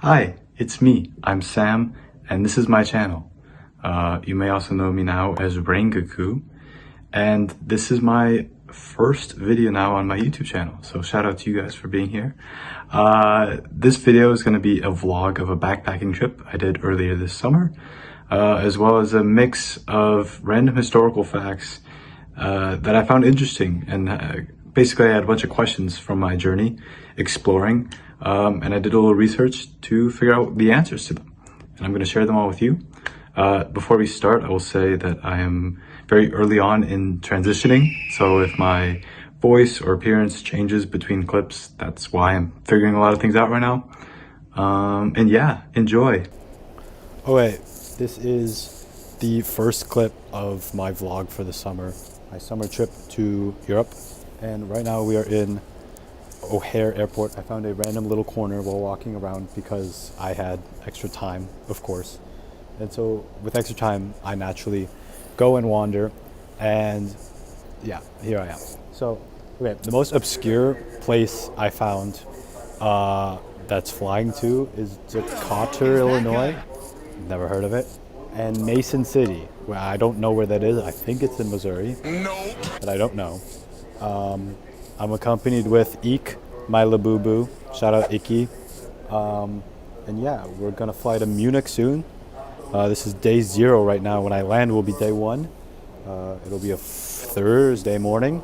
Hi, it's me. I'm Sam, and this is my channel. You may also know me now as Rengoku, and this is my first video now on my YouTube channel, so shout out to you guys for being here. This video is going to be a vlog of a backpacking trip I did earlier this summer, as well as a mix of random historical facts that I found interesting, and basically I had a bunch of questions from my journey exploring, and I did a little research to figure out the answers to them, and I'm going to share them all with you. Before we start, I will say that I am very early on in transitioning, so if my voice or appearance changes between clips, that's why I'm figuring a lot of things out right now. And yeah, enjoy. Okay, this is the first clip of my vlog for the summer, my summer trip to Europe. And right now we are in O'Hare Airport. I found a random little corner while walking around because I had extra time, of course. And so with extra time, I naturally go and wander. And yeah, here I am. So, okay, the most obscure place I found that's flying to is Decatur, Illinois. Never heard of it. And Mason City, where I don't know where that is. I think it's in Missouri, but I don't know. I'm accompanied with Eek, my labubu. Shout out Icky. And yeah, we're gonna fly to Munich soon. This is day 0 right now. When I land, will be day 1. It'll be a Thursday morning.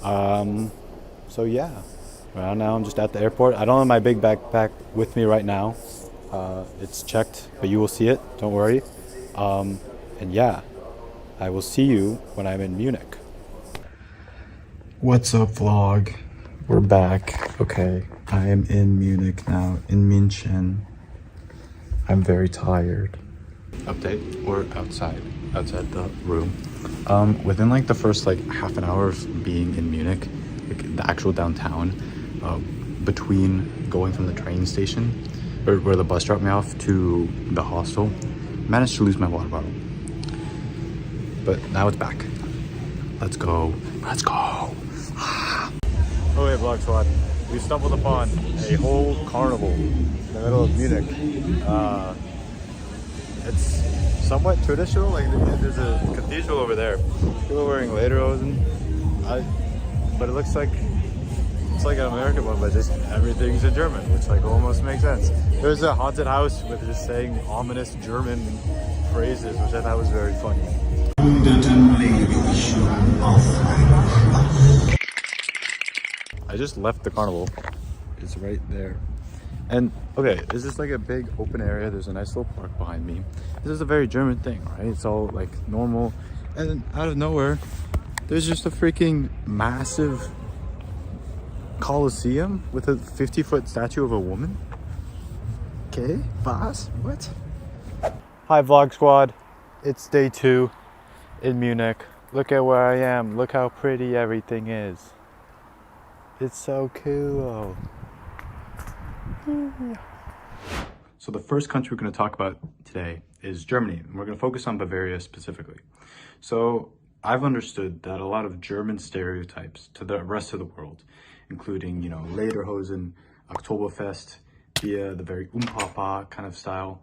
So yeah, right now I'm just at the airport. I don't have my big backpack with me right now. It's checked, but you will see it. Don't worry. And yeah, I will see you when I'm in Munich. What's up, vlog? We're back. Okay, I am in Munich now, in München. I'm very tired. Update, we're outside the room. Within like the first half an hour of being in Munich, like the actual downtown, between going from the train station or where the bus dropped me off to the hostel, managed to lose my water bottle. But now it's back. Let's go. Let's go. Okay, Vlog Squad. We stumbled upon a whole carnival in the middle of Munich. It's somewhat traditional. Like there's a cathedral over there. People are wearing lederhosen. But it looks like it's like an American one, but just everything's in German, which almost makes sense. There's a haunted house with just saying ominous German phrases, which I thought was very funny. I just left the carnival. It's right there. And okay, this is like a big open area. There's a nice little park behind me. This is a very German thing, right? It's all normal. And then out of nowhere, there's just a freaking massive Colosseum with a 50-foot statue of a woman. Okay, boss, what? Hi, Vlog Squad. It's day 2 in Munich. Look at where I am. Look how pretty everything is. It's so cool. So the first country we're going to talk about today is Germany, and we're going to focus on Bavaria specifically. So I've understood that a lot of German stereotypes to the rest of the world, including, lederhosen, Oktoberfest, the very Umpapa kind of style,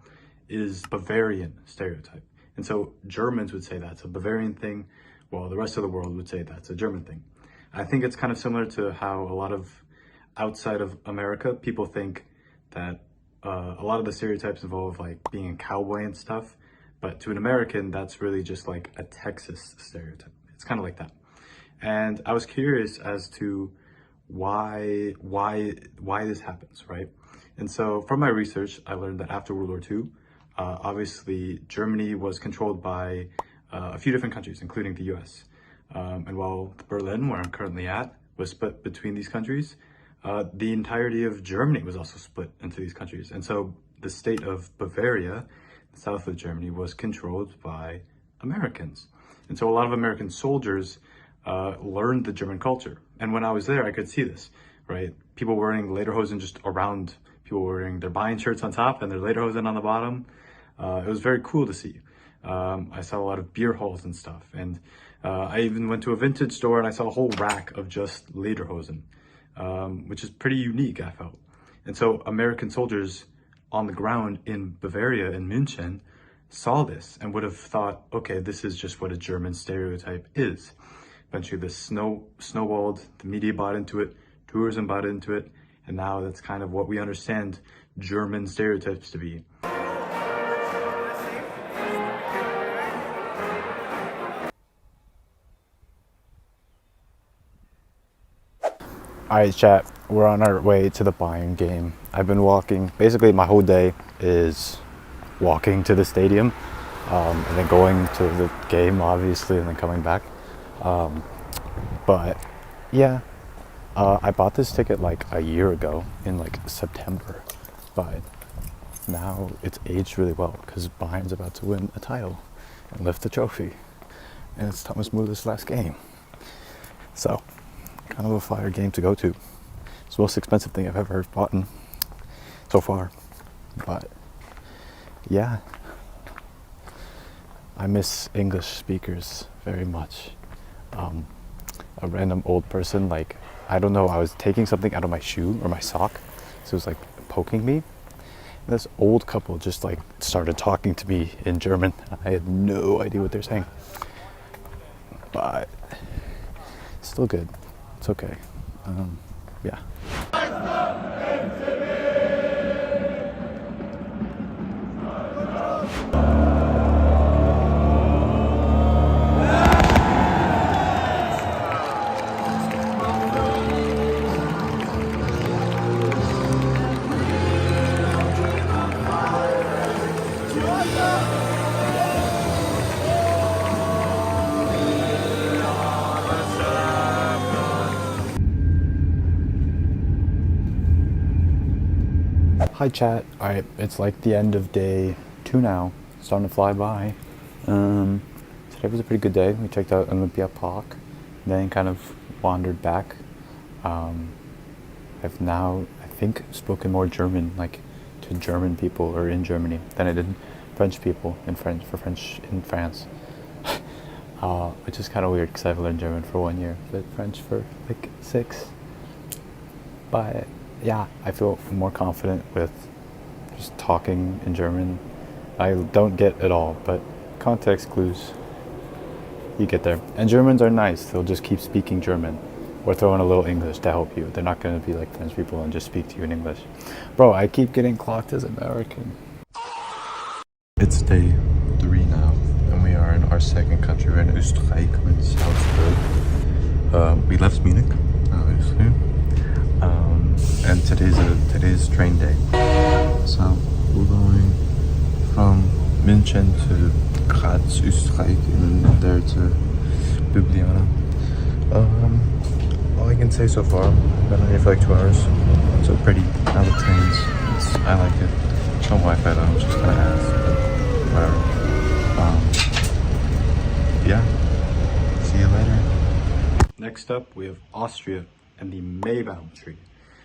is Bavarian stereotype. And so Germans would say that's a Bavarian thing, while the rest of the world would say that's a German thing. I think it's kind of similar to how a lot of outside of America, people think that a lot of the stereotypes involve being a cowboy and stuff, but to an American, that's really just a Texas stereotype. It's kind of like that. And I was curious as to why this happens, right? And so from my research, I learned that after World War II, obviously Germany was controlled by a few different countries, including the US. And while Berlin, where I'm currently at, was split between these countries, the entirety of Germany was also split into these countries. And so the state of Bavaria, the south of Germany, was controlled by Americans. And so a lot of American soldiers learned the German culture. And when I was there, I could see this, right? People wearing lederhosen just around, people wearing their Bayern shirts on top and their lederhosen on the bottom. It was very cool to see. I saw a lot of beer halls and stuff. And I even went to a vintage store and I saw a whole rack of just lederhosen, which is pretty unique, I felt. And so American soldiers on the ground in Bavaria, in München, saw this and would have thought, okay, this is just what a German stereotype is. Eventually this snowballed, the media bought into it, tourism bought into it, and now that's kind of what we understand German stereotypes to be. Alright chat, we're on our way to the Bayern game. I've been walking, basically my whole day is walking to the stadium, and then going to the game obviously, and then coming back. But yeah, I bought this ticket like a year ago in like September, but now it's aged really well because Bayern's about to win a title and lift the trophy, and it's Thomas Muller's last game. So, kind of a fire game to go to. It's the most expensive thing I've ever bought so far, but yeah, I miss English speakers very much. A random old person, like, I don't know, I was taking something out of my shoe or my sock, so it was like poking me. And this old couple just like started talking to me in German. I had no idea what they're saying, but still good. It's okay. Yeah. Hi chat. Alright, it's like the end of day 2 now. It's starting to fly by. Today was a pretty good day. We checked out Olympia Park, then kind of wandered back. I've now, I think, spoken more German, like to German people or in Germany, than I did French people in French in France. Which is kind of weird because I've learned German for 1 year, but French for like 6. But yeah, I feel more confident with just talking in German. I don't get it all, but context clues, you get there. And Germans are nice. They'll just keep speaking German or throw in a little English to help you. They're not going to be like French people and just speak to you in English. Bro, I keep getting clocked as American. It's day 3 now, and we are in our second country. We're in Österreich, we're in Salzburg. We left Munich, obviously. And today's train day. So we're going from München to Graz, Österreich, and then there to Ljubljana. All I can say so far, I've been here for like 2 hours. So pretty. Now the trains, I like it. There's no Wi-Fi though, which is kind of ass, but whatever. Yeah. See you later. Next up, we have Austria and the Maibaum tree.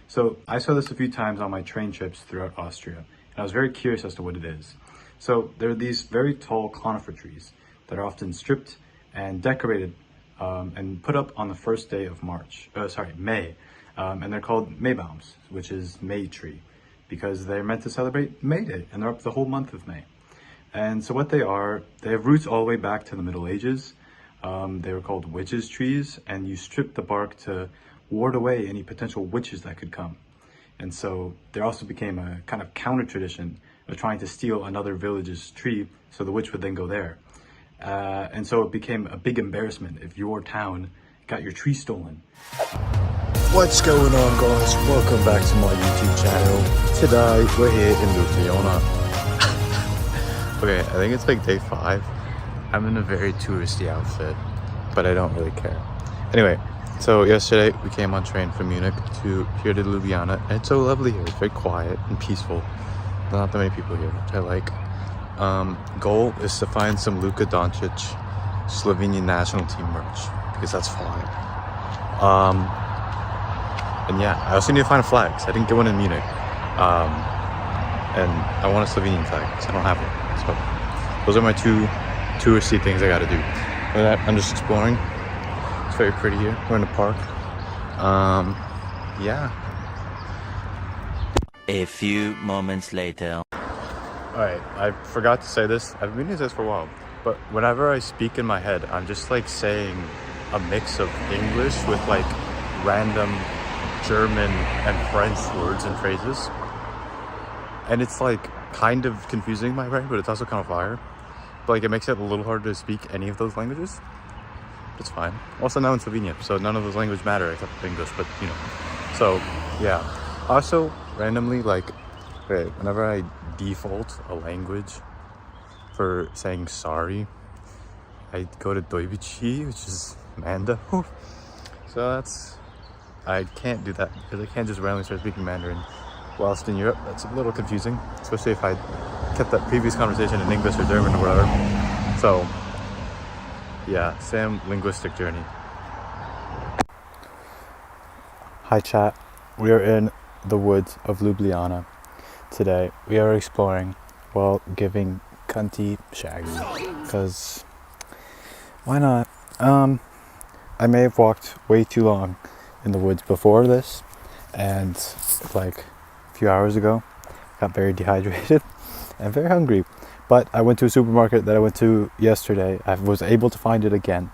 So I saw this a few times on my train trips throughout Austria, and I was very curious as to what it is. So there are these very tall conifer trees that are often stripped and decorated and put up on the first day of May. And they're called Maibaums, which is May tree, because they're meant to celebrate May Day, and they're up the whole month of May. And so what they have roots all the way back to the Middle Ages. They were called witches' trees, and you strip the bark to ward away any potential witches that could come. And so there also became a kind of counter tradition of trying to steal another village's tree so the witch would then go there. And so it became a big embarrassment if your town got your tree stolen. What's going on, guys? Welcome back to my YouTube channel. Today we're here in Ljubljana. Okay, I think it's like day 5. I'm in a very touristy outfit, but I don't really care. Anyway, so yesterday we came on train from Munich to here to Ljubljana, and it's so lovely here. It's very quiet and peaceful. Not that many people here, which I like. Goal is to find some Luka Doncic Slovenian national team merch, because that's fine. And yeah, I also need to find flags. I didn't get one in Munich. And I want a Slovenian flag, because I don't have one. So those are my 2 touristy things I gotta do. With that, I'm just exploring. It's very pretty here. We're in a park. Yeah. A few moments later. Alright, I forgot to say this. I've been meaning to say this for a while. But whenever I speak in my head, I'm just like saying a mix of English with like random German and French words and phrases. And it's like kind of confusing my brain, but it's also kind of fire. But like it makes it a little hard to speak any of those languages. It's fine. Also now in Slovenia, so none of those languages matter except English, but you know. So yeah. Also randomly like whenever I default a language for saying sorry, I go to Doibichi, which is Manda. So that's, I can't do that because I can't just randomly start speaking Mandarin whilst in Europe. That's a little confusing, especially if I kept that previous conversation in English or German or whatever. So yeah, Sam linguistic journey. Hi chat, we are in the woods of Ljubljana. Today we are exploring while giving cunty shaggy, because why not? I may have walked way too long in the woods before this, and like a few hours ago got very dehydrated and very hungry. But I went to a supermarket that I went to yesterday. I was able to find it again,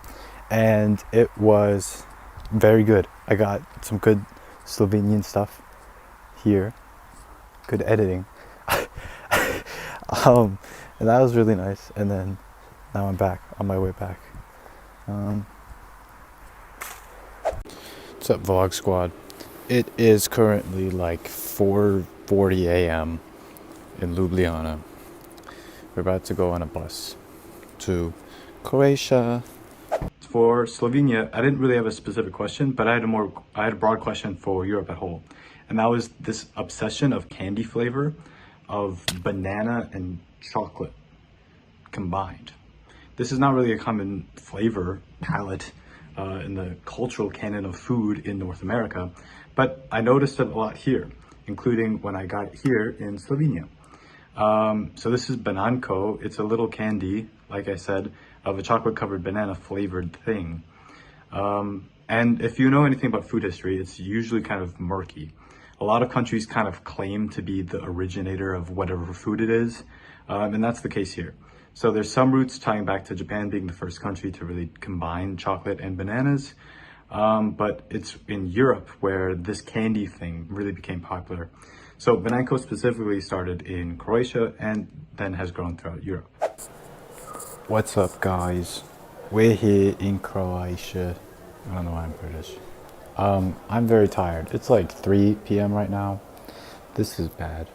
and it was very good. I got some good Slovenian stuff here. Good editing. And that was really nice. And then now I'm back on my way back. What's up, Vlog Squad? It is currently like 4:40 a.m. in Ljubljana. We're about to go on a bus to Croatia. For Slovenia, I didn't really have a specific question, but I had a broad question for Europe at whole. And that was this obsession of candy flavor of banana and chocolate combined. This is not really a common flavor palette in the cultural canon of food in North America, but I noticed it a lot here, including when I got here in Slovenia. So this is Bananko. It's a little candy, like I said, of a chocolate covered banana flavored thing. And if you know anything about food history, it's usually kind of murky. A lot of countries kind of claim to be the originator of whatever food it is, and that's the case here. So there's some roots tying back to Japan being the first country to really combine chocolate and bananas, but it's in Europe where this candy thing really became popular. So Bananko specifically started in Croatia and then has grown throughout Europe. What's up, guys? We're here in Croatia. I don't know why I'm British. I'm very tired. It's like 3 p.m. right now. This is bad.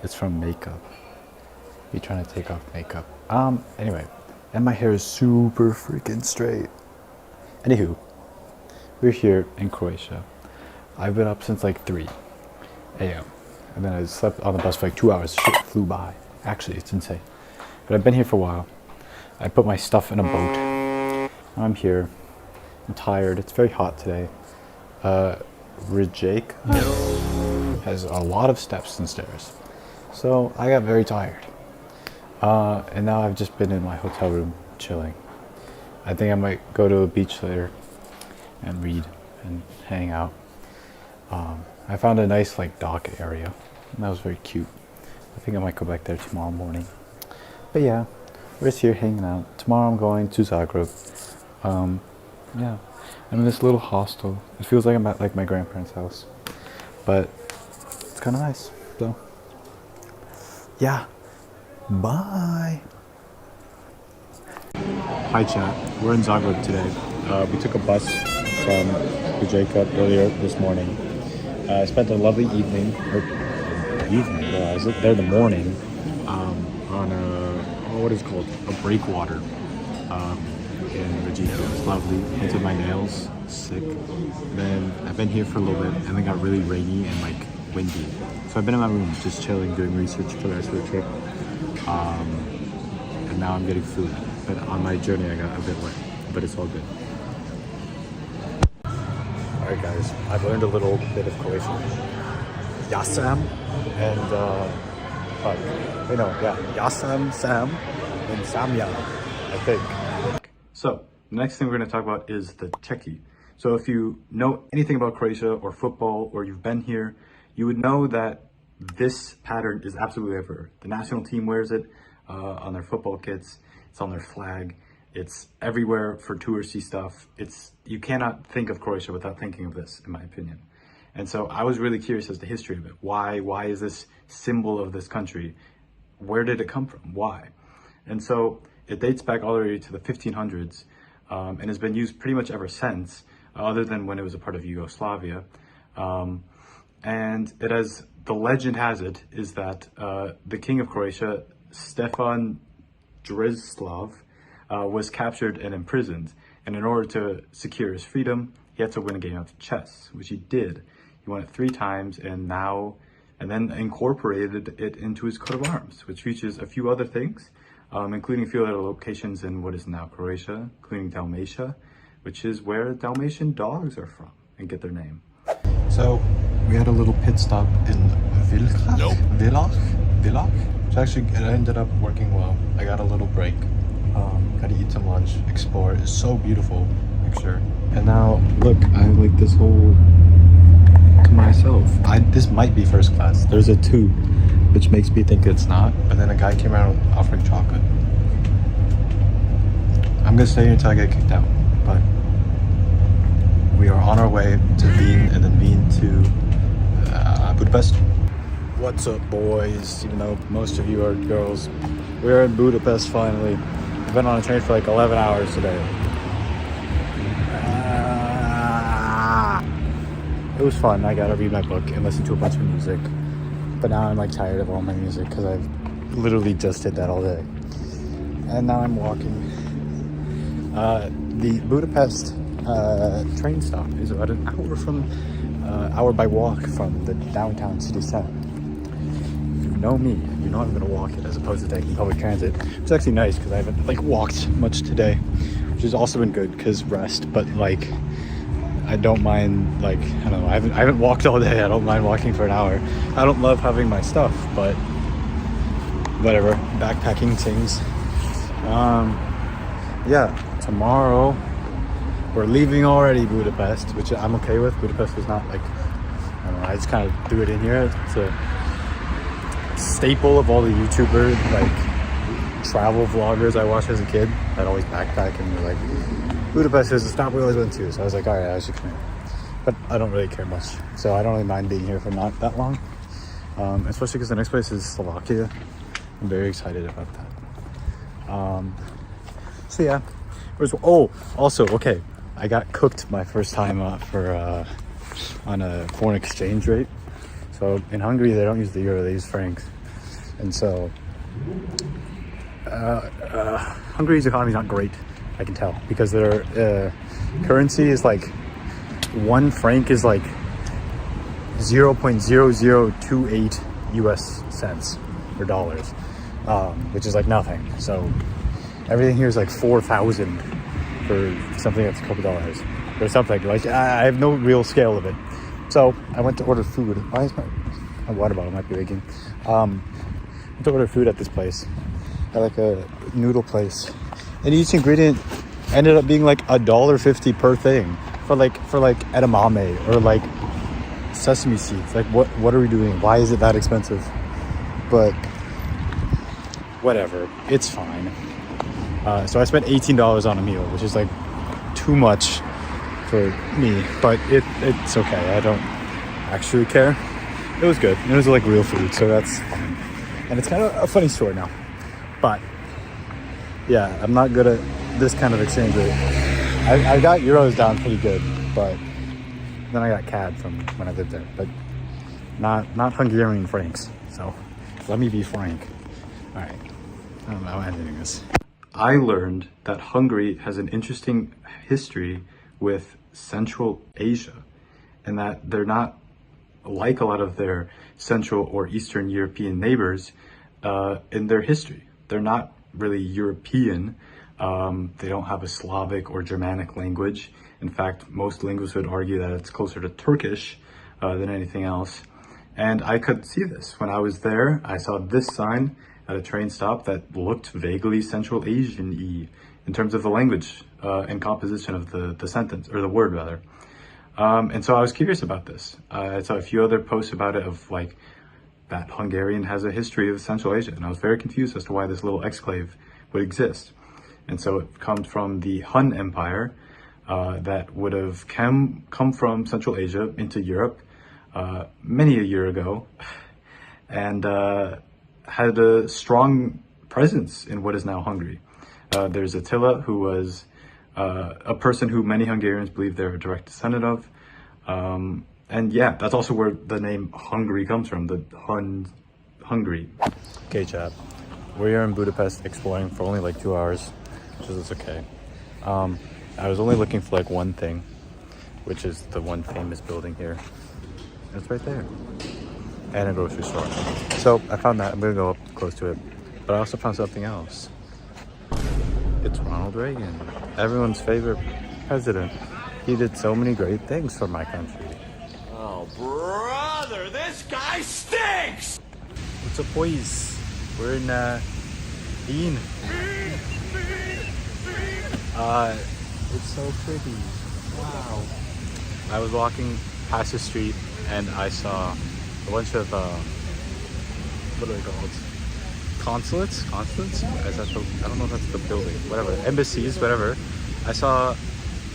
It's from makeup. Me trying to take off makeup. Anyway, and my hair is super freaking straight. Anywho, we're here in Croatia. I've been up since like 3 a.m. and then I slept on the bus for like 2 hours. Shit flew by. Actually, it's insane. But I've been here for a while. I put my stuff in a boat. I'm here. I'm tired. It's very hot today. Rijeka has a lot of steps and stairs. So I got very tired. And now I've just been in my hotel room chilling. I think I might go to a beach later and read and hang out. I found a nice like dock area, and that was very cute. I think I might go back there tomorrow morning. But yeah, we're just here hanging out. Tomorrow I'm going to Zagreb. Yeah, I'm in this little hostel. It feels like I'm at like my grandparents' house, but it's kind of nice. So yeah, bye. Hi chat, we're in Zagreb today. We took a bus from Rijeka earlier this morning. I spent a lovely evening, I was there in the morning on what is it called, a breakwater in Rijeka. It was lovely. Painted my nails, sick. Then I've been here for a little bit, and then got really rainy and like windy. So I've been in my room just chilling, doing research for the rest of the trip. And now I'm getting food. But on my journey I got a bit wet, but it's all good. Alright guys, I've learned a little bit of Croatian. Jasam and Jasam, Sam, and Samja, I think. So, the next thing we're going to talk about is the Čeky. So if you know anything about Croatia or football, or you've been here, you would know that this pattern is absolutely everywhere. The national team wears it on their football kits. It's on their flag. It's everywhere for touristy stuff. You cannot think of Croatia without thinking of this, in my opinion. And so I was really curious as to the history of it. Why is this symbol of this country? Where did it come from? Why? And so it dates back all the way to the 1500s and has been used pretty much ever since, other than when it was a part of Yugoslavia. And it has, the legend has it, is that the king of Croatia, Stefan Dreslav, was captured and imprisoned. And in order to secure his freedom, he had to win a game of chess, which he did. He won it 3 times and then incorporated it into his coat of arms, which features a few other things, including a few other locations in what is now Croatia, including Dalmatia, which is where Dalmatian dogs are from and get their name. So we had a little pit stop in Villach, which actually it ended up working well. I got a little break, got to eat some lunch, explore. It's so beautiful, picture. And now look, I have like this whole to myself. This might be first class. There's a tube, which makes me think it's not. But then a guy came around offering chocolate. I'm gonna stay here until I get kicked out. But we are on our way to Wien and then Wien to Budapest. What's up, boys? Even though most of you are girls, we're in Budapest finally. I've been on a train for like 11 hours today. It was fun. I got to read my book and listen to a bunch of music. But now I'm like tired of all my music because I've literally just did that all day. And now I'm walking. The Budapest train stop is about an hour by walk from the downtown city center. If you know me, you know I'm gonna walk it as opposed to taking public transit. It's actually nice because I haven't like walked much today, which has also been good because rest. But like, I don't mind, like, I don't know, I haven't walked all day. I don't mind walking for an hour. I don't love having my stuff, but whatever, backpacking things. Yeah, tomorrow we're leaving already Budapest, which I'm okay with. Budapest is not like, I don't know, I just kind of threw it in here. It's a staple of all the YouTuber, like, travel vloggers I watched as a kid. I'd always backpack and be like, Budapest is a stop we always went to. So I was like, all right, I should come here. But I don't really care much. So I don't really mind being here for not that long. Especially because the next place is Slovakia. I'm very excited about that. So yeah. Also, okay. I got cooked my first time on a foreign exchange rate. So in Hungary, they don't use the euro, they use francs. And so Hungary's economy is not great, I can tell, because their currency is like 1 franc is like 0.0028 US cents or dollars, which is like nothing. So everything here is like 4,000 for something that's a couple dollars or something. Like, I have no real scale of it. So I went to order food. Why is my water bottle might be leaking? I went to order food at this place, at like a noodle place, and each ingredient ended up being like $1.50 per thing for like edamame or like sesame seeds. Like, what are we doing? Why is it that expensive? But whatever, it's fine. So I spent $18 on a meal, which is like too much for me, but it's okay. I don't actually care. It was good. It was like real food, so that's fine. And it's kind of a funny story now. But yeah, I'm not good at this kind of exchange rate. I got euros down pretty good, but then I got CAD from when I lived there, but not Hungarian francs. So let me be frank. All right, I don't know how I'm ending this. I learned that Hungary has an interesting history with Central Asia, and that they're not like a lot of their Central or Eastern European neighbors in their history. They're not really European. They don't have a Slavic or Germanic language. In fact, most linguists would argue that it's closer to Turkish than anything else. And I could see this. When I was there, I saw this sign at a train stop that looked vaguely Central Asian-y in terms of the language and composition of the sentence, or the word rather. And so I was curious about this. I saw a few other posts about it of like that Hungarian has a history of Central Asia, and I was very confused as to why this little exclave would exist. And so it comes from the Hun Empire that would have come from Central Asia into Europe many a year ago, and had a strong presence in what is now Hungary. There's Attila, who was a person who many Hungarians believe they're a direct descendant of. And yeah, that's also where the name Hungary comes from, the Hungary. Okay, chat. We're here in Budapest exploring for only like 2 hours, which is okay. I was only looking for like one thing, which is the one famous building here. It's right there. And a grocery store. So I found that. I'm gonna go up close to it. But I also found something else. It's Ronald Reagan, everyone's favorite president. He did so many great things for my country. Oh, brother, this guy stinks! What's up, boys? We're in Wien. It's so pretty. Wow. I was walking past the street and I saw a bunch of what are they called? Consulates? Is that the, I don't know if that's the building. Whatever. Embassies, whatever. I saw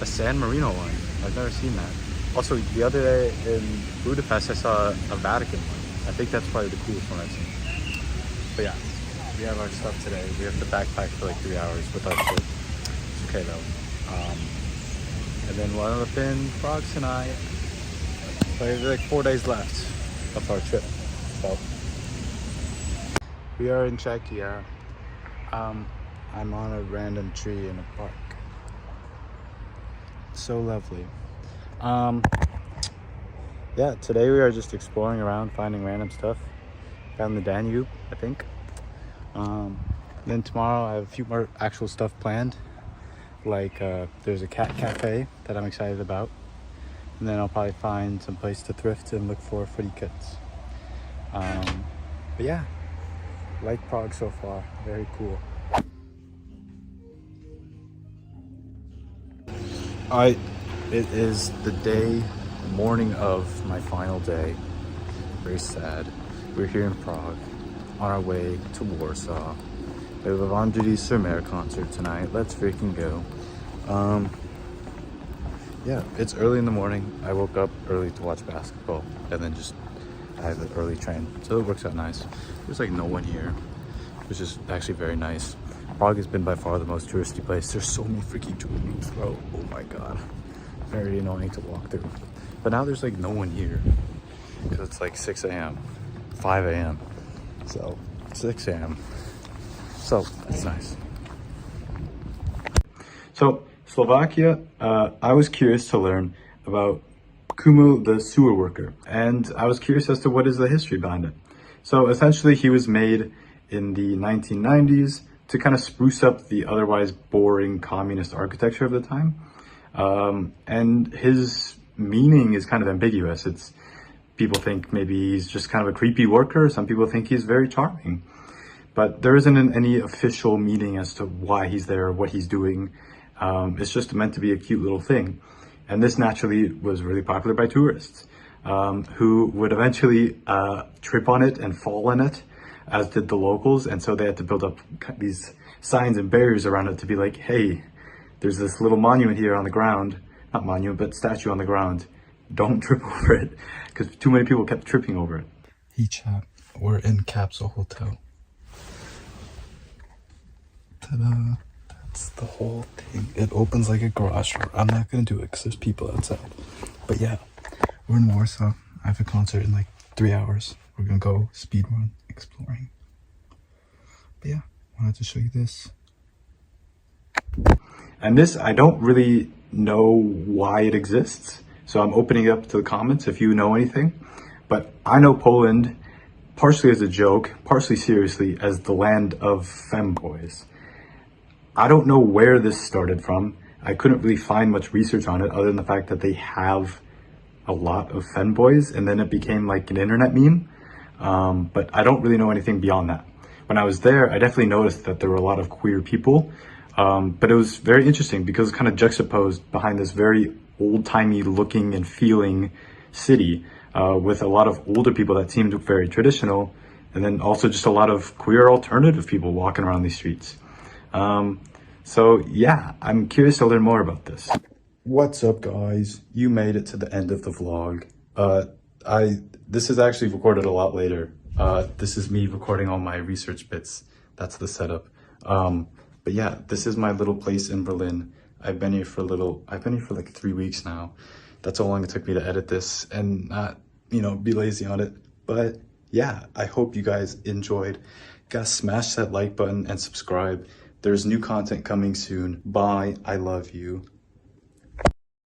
a San Marino one. I've never seen that. Also, the other day in Budapest, I saw a Vatican one. I think that's probably the coolest one I've seen. But yeah, we have our stuff today. We have to backpack for like 3 hours with our shit. It's okay though. And then we'll end up in Prague tonight. So we have like 4 days left of our trip. So we are in Czechia. I'm on a random tree in a park. So lovely. Yeah, today we are just exploring around, finding random stuff. Found the Danube, I think. Then tomorrow I have a few more actual stuff planned. Like there's a cat cafe that I'm excited about. And then I'll probably find some place to thrift and look for footy kits. But yeah, like Prague so far, very cool. It is the morning of my final day. Very sad. We're here in Prague on our way to Warsaw. We have a Vangeli Surmer concert tonight. Let's freaking go. Yeah, it's early in the morning. I woke up early to watch basketball and then I have an early train. So it works out nice. There's like no one here, which is actually very nice. Prague has been by far the most touristy place. There's so many freaking tourists, bro. Oh my god. Very annoying to walk through. But now there's like no one here because it's like 6 a.m., 5 a.m. So 6 a.m. So that's nice. So Slovakia, I was curious to learn about Kumo the sewer worker, and I was curious as to what is the history behind it. So essentially he was made in the 1990s to kind of spruce up the otherwise boring communist architecture of the time. And his meaning is kind of ambiguous. People think maybe he's just kind of a creepy worker. Some people think he's very charming. But there isn't any official meaning as to why he's there, what he's doing. It's just meant to be a cute little thing. And this naturally was really popular by tourists, who would eventually trip on it and fall in it, as did the locals. And so they had to build up these signs and barriers around it to be like, hey, there's this little monument here on the ground, not monument, but statue on the ground. Don't trip over it, because too many people kept tripping over it. Hey chat, we're in Capsule Hotel. Ta-da! That's the whole thing. It opens like a garage door. I'm not gonna do it because there's people outside. But yeah, we're in Warsaw. I have a concert in like 3 hours. We're gonna go speedrun exploring. But yeah, wanted to show you this. And this, I don't really know why it exists. So I'm opening it up to the comments if you know anything. But I know Poland, partially as a joke, partially seriously, as the land of femboys. I don't know where this started from. I couldn't really find much research on it other than the fact that they have a lot of femboys, and then it became like an internet meme. But I don't really know anything beyond that. When I was there, I definitely noticed that there were a lot of queer people. But it was very interesting because it's kind of juxtaposed behind this very old-timey looking and feeling city. with a lot of older people that seemed very traditional, and then also just a lot of queer alternative people walking around these streets. So yeah, I'm curious to learn more about this. What's up, guys? You made it to the end of the vlog. This is actually recorded a lot later. This is me recording all my research bits. That's the setup. But yeah, this is my little place in Berlin. I've been here for like 3 weeks now. That's how long it took me to edit this and not, be lazy on it. But yeah, I hope you guys enjoyed. Guys, smash that like button and subscribe. There's new content coming soon. Bye. I love you.